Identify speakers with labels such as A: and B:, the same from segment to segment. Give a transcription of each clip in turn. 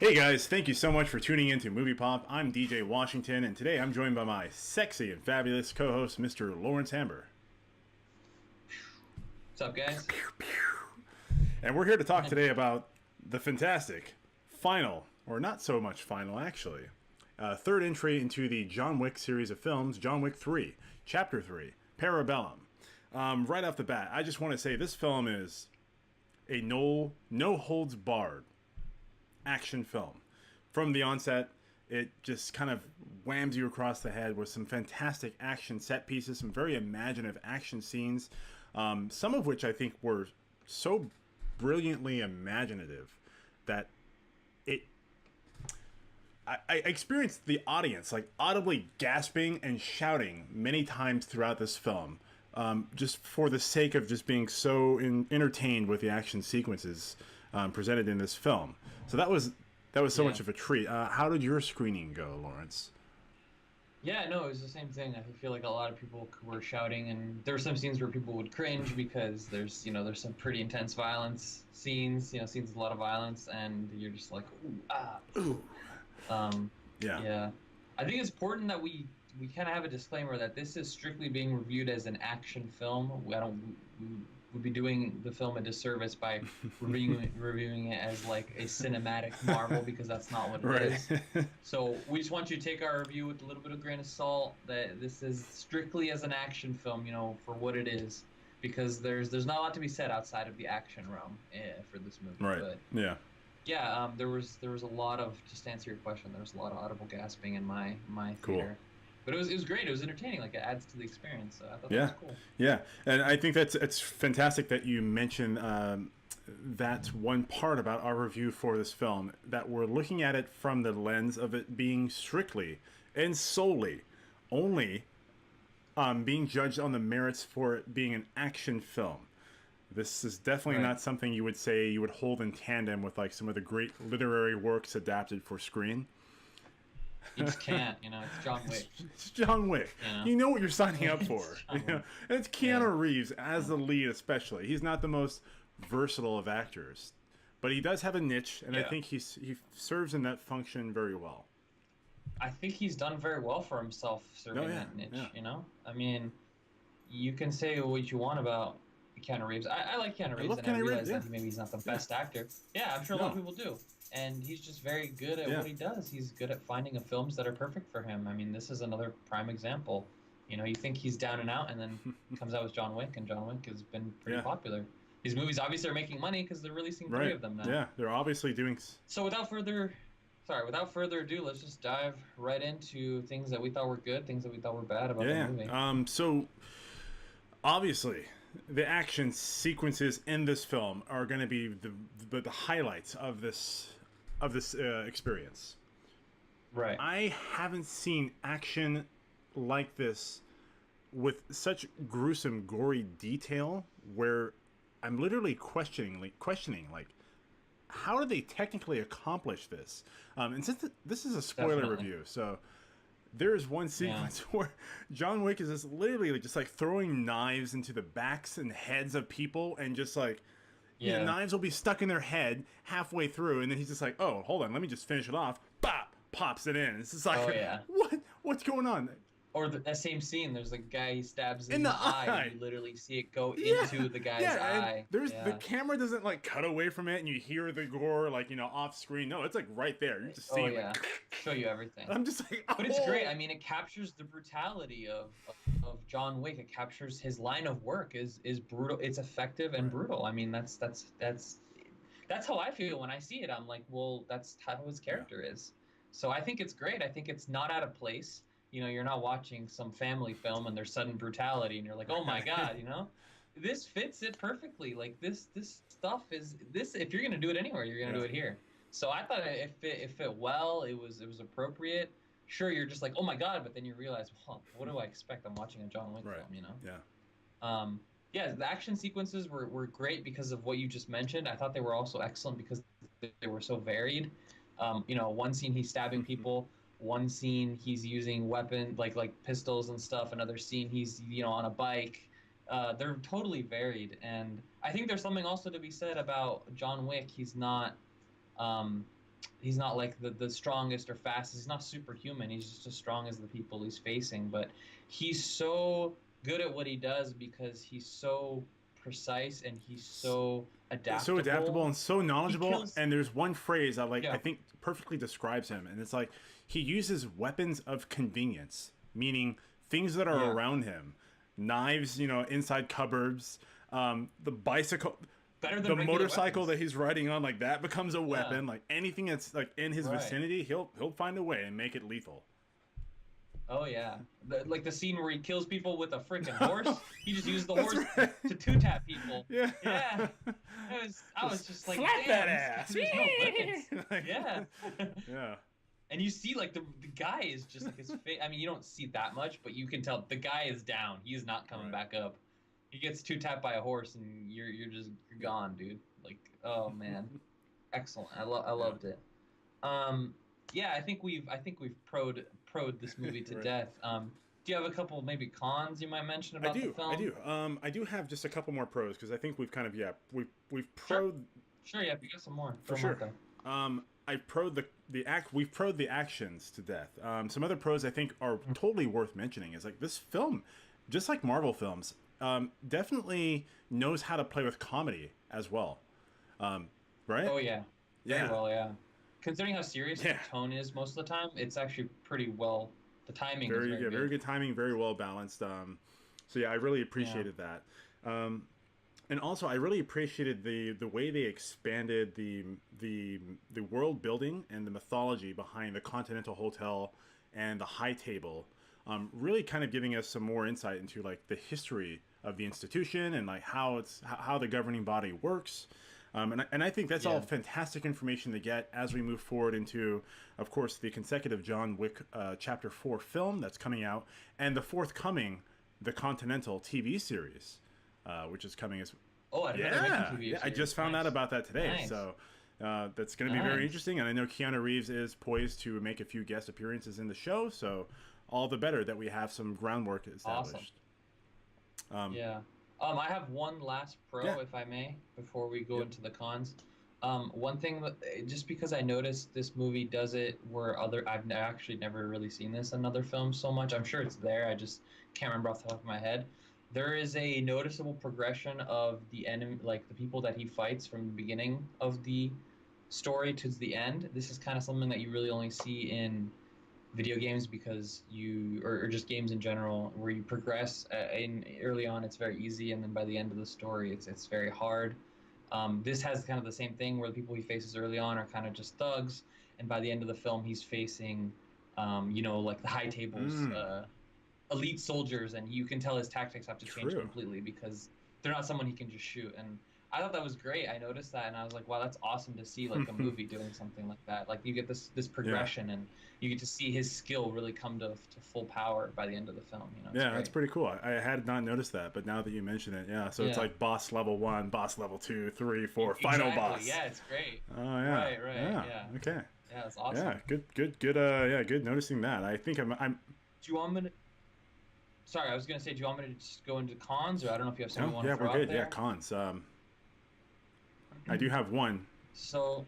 A: Hey guys, thank you so much for tuning in to Movie Pop. I'm DJ Washington, and today I'm joined by my sexy and fabulous co-host, Mr. Lawrence Amber.
B: What's up, guys?
A: And we're here to talk today about the fantastic, final, or not so much final actually, third entry into the John Wick series of films, John Wick 3, Chapter 3, Parabellum. Right off the bat, I just want to say this film is a no-holds-barred action film. From the onset, it just kind of whams you across the head with some fantastic action set pieces, some very imaginative action scenes, some of which I think were so brilliantly imaginative that I experienced the audience like audibly gasping and shouting many times throughout this film, just for the sake of just being so entertained with the action sequences presented in this film. So that was so much of a treat. How did your screening go, Lawrence?
B: Yeah, no, it was the same thing. I feel like a lot of people were shouting, and there were some scenes where people would cringe because there's some pretty intense violence scenes, scenes with a lot of violence, and you're just like, ooh, ah.
A: Ooh. Yeah.
B: Yeah. I think it's important that we kind of have a disclaimer that this is strictly being reviewed as an action film. We would be doing the film a disservice by reviewing it as like a cinematic marvel, because that's not what it is. So we just want you to take our review with a little bit of grain of salt, that this is strictly as an action film, for what it is, because there's not a lot to be said outside of the action realm for this movie.
A: Right.
B: But
A: yeah.
B: yeah, there was a lot of, just to answer your question, there was a lot of audible gasping in my theater.
A: Cool.
B: But it was great. It was entertaining. Like, it adds to the experience. So I thought that was cool.
A: Yeah, and I think it's fantastic that you mentioned that one part about our review for this film, that we're looking at it from the lens of it being strictly and solely only being judged on the merits for it being an action film. This is definitely not something you would say you would hold in tandem with like some of the great literary works adapted for screen.
B: You just can't, it's John Wick.
A: It's John Wick. You know what you're signing up for. And it's Keanu Reeves as the lead, especially. He's not the most versatile of actors, but he does have a niche, and I think he serves in that function very well.
B: I think he's done very well for himself serving that niche. I mean, you can say what you want about Keanu Reeves. I like Keanu Reeves, and I realize that maybe he's not the best actor. Yeah, I'm sure a lot of people do. And he's just very good at what he does. He's good at finding films that are perfect for him. I mean, this is another prime example. You think he's down and out, and then comes out with John Wick, and John Wick has been pretty popular. These movies obviously are making money because they're releasing 3 of them now.
A: Yeah, they're obviously doing...
B: So without further ado, let's just dive right into things that we thought were good, things that we thought were bad about the movie.
A: So, obviously, the action sequences in this film are going to be the highlights of this experience.
B: Right.
A: I haven't seen action like this with such gruesome, gory detail, where I'm literally questioning, like, how did they technically accomplish this? And since this is a spoiler review, so there's one sequence where John Wick is just literally just like throwing knives into the backs and heads of people, and just like the knives will be stuck in their head halfway through, and then he's just like, oh, hold on, let me just finish it off. Bop! Pops it in. It's just like, what's going on?
B: Or that same scene, there's a guy he stabs in the eye, and you literally see it go into the guy's eye.
A: The camera doesn't like cut away from it, and you hear the gore like off screen. No, it's like right there. You're just seeing it.
B: Show you everything.
A: I'm just like,
B: but it's great. I mean, it captures the brutality of John Wick. It captures his line of work is brutal. It's effective and brutal. I mean, that's how I feel when I see it. I'm like, well, that's how his character is. So I think it's great. I think it's not out of place. You're not watching some family film and there's sudden brutality and you're like, oh my God, this fits it perfectly. Like this stuff is this, if you're going to do it anywhere, you're going to do it here. So I thought it fit well. It was appropriate. Sure, you're just like, oh my God, but then you realize, well, what do I expect? I'm watching a John Wick film, the action sequences were great because of what you just mentioned. I thought they were also excellent because they were so varied. One scene he's stabbing people. One scene he's using weapons like pistols and stuff. Another scene he's on a bike. They're totally varied, and I think there's something also to be said about John Wick. He's not he's not like the strongest or fastest. He's not superhuman. He's just as strong as the people he's facing. But he's so good at what he does because he's so precise and he's so
A: So adaptable
B: adaptable.
A: and so
B: He
A: knowledgeable.
B: kills.
A: And there's one phrase that I
B: Yeah.
A: think perfectly describes him, and it's like he uses weapons of convenience, meaning things that are
B: Yeah.
A: around him, knives, inside cupboards, the bicycle.
B: Better
A: The
B: than regular
A: motorcycle
B: weapons.
A: that he's riding on, like that becomes a
B: Yeah.
A: weapon. Like anything that's like in his
B: Right.
A: vicinity, he'll find a way and make it lethal.
B: Oh yeah, like the scene where he kills people with a freaking horse. He just used the
A: That's
B: horse
A: right.
B: to two tap people.
A: Yeah.
B: Yeah, I was just like,
A: slap
B: damn,
A: that ass.
B: there's no limits.
A: Like,
B: Yeah,
A: yeah.
B: and you see like the guy is just like his face. I mean, you don't see that much, but you can tell the guy is down. He's not coming
A: Right.
B: back up. He gets two tapped by a horse, and you're gone, dude. Like, oh man, excellent. I loved it. Yeah, I think we've proed this movie to
A: Right.
B: death. Do you have a couple maybe cons you might mention about the film?
A: I do. I do have just a couple more pros because I think we've kind of we've
B: Sure.
A: proed
B: Sure, yeah, you got some more.
A: for
B: Throw 'em
A: sure.
B: out there.
A: I proed the act. We've proed the actions to death. Some other pros I think are totally worth mentioning is like this film, just like Marvel films, definitely knows how to play with comedy as well. Right?
B: Oh yeah, very
A: Yeah.
B: well, yeah. Considering how serious
A: Yeah.
B: the tone is most of the time, it's actually pretty well. The timing is
A: Very
B: very
A: good, very good timing, very well balanced. So yeah, I really appreciated that. And also, I really appreciated the way they expanded the world building and the mythology behind the Continental Hotel and the High Table. Really, kind of giving us some more insight into like the history of the institution and like how the governing body works. And I think that's all
B: Yeah.
A: fantastic information to get as we move forward into, of course, the consecutive John Wick Chapter 4 film that's coming out, and the forthcoming The Continental TV series, which is coming as...
B: Oh, I didn't know they're making TV
A: Yeah, I
B: series.
A: just found out
B: Nice.
A: about that today.
B: Nice.
A: So that's going to be very
B: Nice.
A: interesting, and I know Keanu Reeves is poised to make a few guest appearances in the show, so all the better that we have some groundwork established.
B: Yeah. I have one last pro,
A: Yeah.
B: if I may, before we go
A: Yep.
B: into the cons. One thing that just because I noticed this movie does it where I've actually never really seen this in other films so much. I'm sure it's there. I just can't remember off the top of my head. There is a noticeable progression of the enemy, like the people that he fights from the beginning of the story to the end. This is kind of something that you really only see in video games because or just games in general where you progress in early on it's very easy and then by the end of the story it's very hard. This has kind of the same thing where the people he faces early on are kind of just thugs and by the end of the film he's facing like the high tables elite soldiers and you can tell his tactics have to change
A: True.
B: completely because they're not someone he can just shoot. And I thought that was great. I noticed that and I was like, wow, that's awesome to see like a movie doing something like that. Like you get this progression and you get to see his skill really come to full power by the end of the film. It's
A: Yeah,
B: great.
A: that's pretty cool. I had not noticed that, but now that you mention it, yeah. So it's
B: Yeah.
A: like boss level 1, boss level 2, 3, 4, final
B: Exactly.
A: boss.
B: Yeah, it's great.
A: Oh yeah.
B: Right, yeah.
A: Okay.
B: Yeah, it's awesome.
A: Yeah. Good. Yeah. Good noticing that. I think I'm.
B: Do you want me to? Sorry, I was gonna say, do you want me to just go into cons, or I don't know if you have something
A: No,
B: you want
A: yeah,
B: to throw
A: we're
B: out
A: good.
B: there?
A: Yeah, cons. I do have one.
B: So,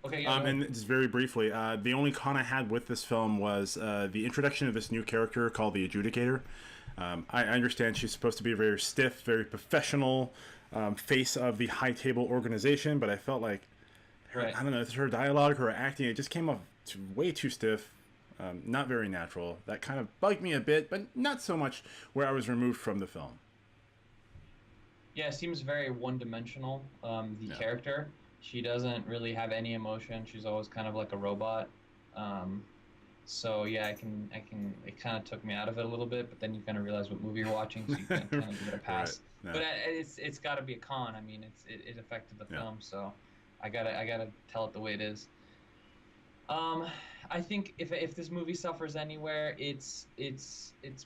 B: okay. Yeah, go
A: And
B: ahead.
A: just very briefly, the only con I had with this film was the introduction of this new character called the Adjudicator. I understand she's supposed to be a very stiff, very professional face of the High Table organization, but I felt like
B: Right.
A: I don't know, her dialogue, her acting, it just came off way too stiff, not very natural. That kind of bugged me a bit, but not so much where I was removed from the film.
B: Yeah, it seems very one-dimensional. The
A: Yeah.
B: character, she doesn't really have any emotion. She's always kind of like a robot. So yeah, I can. It kind of took me out of it a little bit, but then you kind of realize what movie you're watching, so you can kind of give it a pass.
A: Right.
B: But
A: Yeah.
B: it's got to be a con. I mean, it affected the
A: Yeah.
B: film, so I gotta tell it the way it is. I think if this movie suffers anywhere, it's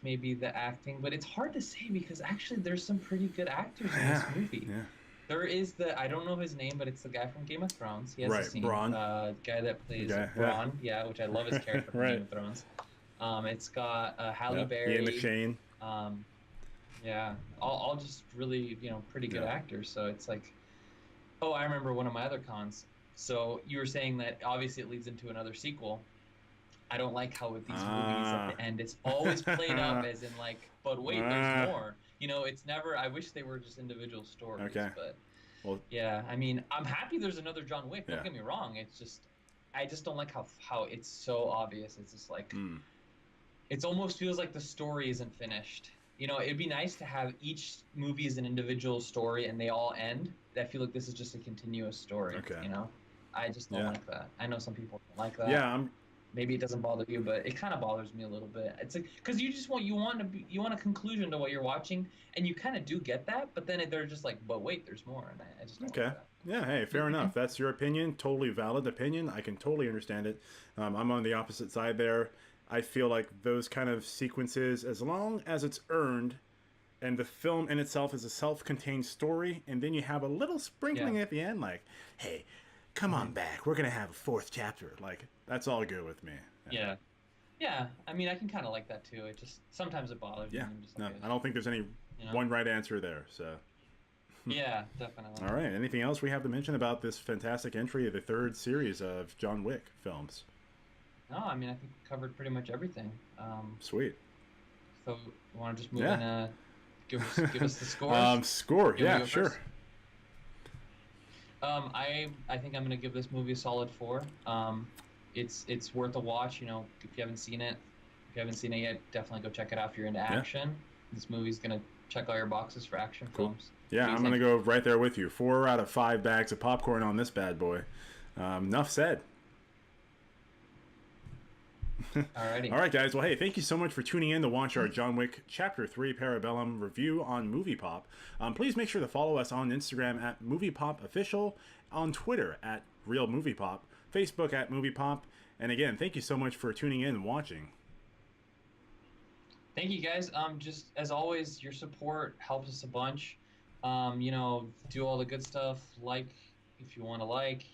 B: maybe the acting, but it's hard to say because actually there's some pretty good actors in this movie.
A: Yeah.
B: There is I don't know his name, but it's the guy from Game of Thrones. He has a
A: Right,
B: scene.
A: Bronn.
B: Guy that plays
A: The guy, yeah.
B: Bronn, yeah, which I love his character from
A: Right.
B: Game of Thrones. It's got Halle
A: Yeah.
B: Berry.
A: Ian McShane.
B: Yeah, all just really pretty good
A: Yeah.
B: actors. So it's like, oh, I remember one of my other cons. So you were saying that obviously it leads into another sequel. I don't like how with these movies at the end it's always played up as in like, but wait, there's more. You know, it's never. I wish they were just individual stories.
A: Okay.
B: But
A: Well,
B: yeah, I mean, I'm happy there's another John Wick. Don't
A: yeah.
B: get me wrong. It's just, I just don't like how it's so obvious. It's just like, it almost feels like the story isn't finished. You know, it'd be nice to have each movie as an individual story and they all end. I feel like this is just a continuous story.
A: Okay.
B: You know, I just don't like that. I know some people don't like that.
A: Yeah,
B: maybe it doesn't bother you, but it kind of bothers me a little bit. It's like, because you want a conclusion to what you're watching, and you kind of do get that, but then they're just like, but wait, there's more, and I just don't like that.
A: Yeah, hey, fair enough. That's your opinion, totally valid opinion. I can totally understand it. I'm on the opposite side there. I feel like those kind of sequences, as long as it's earned, and the film in itself is a self-contained story, and then you have a little sprinkling at the end, like, hey, come on back, we're gonna have a fourth chapter. Like, that's all good with me.
B: Yeah. I mean, I can kind of like that too. It just sometimes it bothers me. Just
A: No, I don't think there's any one right answer there. So.
B: Yeah, definitely.
A: All right. Anything else we have to mention about this fantastic entry of the third series of John Wick films?
B: No, I mean, I think we covered pretty much everything.
A: Sweet.
B: So, you want to just move in? Give us the scores.
A: Score. Yeah, sure.
B: First? I think I'm gonna give this movie a solid 4. It's worth a watch. You know, if you haven't seen it yet, definitely go check it out if you're into action. This movie's gonna check all your boxes for action films.
A: Yeah, I'm gonna go right there with you. 4 out of 5 bags of popcorn on this bad boy. Enough said.
B: Alrighty.
A: All right, guys. Well, hey, thank you so much for tuning in to watch our John Wick Chapter 3 Parabellum review on Movie Pop. Please make sure to follow us on Instagram at Movie Pop Official, on Twitter at Real Movie Pop, Facebook at Movie Pop, and again, thank you so much for tuning in and watching.
B: Thank you, guys. Just as always, your support helps us a bunch. You know, do all the good stuff. Like if you want to like,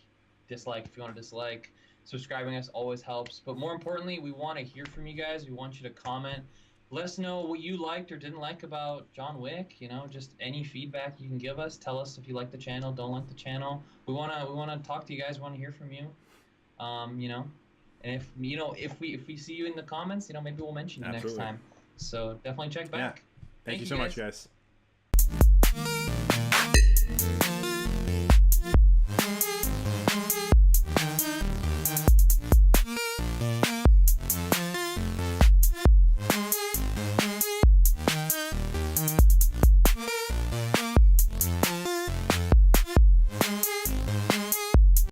B: dislike if you want to dislike. Subscribing us always helps, but more importantly, we want to hear from you guys. We want you to comment. Let us know what you liked or didn't like about John Wick. You know, just any feedback you can give us. Tell us if you like the channel, don't like the channel. We wanna talk to you guys. We want to hear from you. You know, and if we see you in the comments, you know, maybe we'll mention you next time. So definitely check back.
A: Thank you so much, guys.